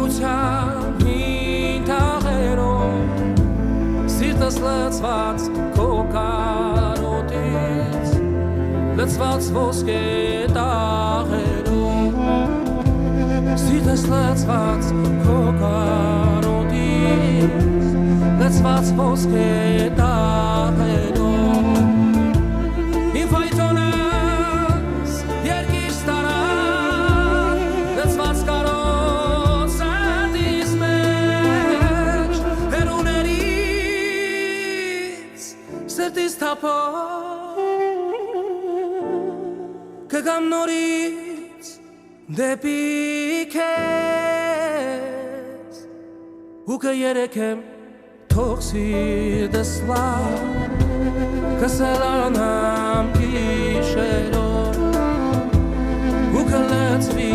Ուրախության հին թաղերով Սիրտս լծված քո կարոտից Լծված ոսկե տաղերով Սիրտս լծված քո կարոտից Լծված ոսկե տաղերով Իմ ֆայթոնս երկիր ստարան Լծված կարոտ սրտիս մեջ Հեռուներից սրտիս թափող Կգամ նորից դեպի քեզ Ու կերեքեմ թող սիրտս լավ Կսելանամ գիշերով Ու կլծվի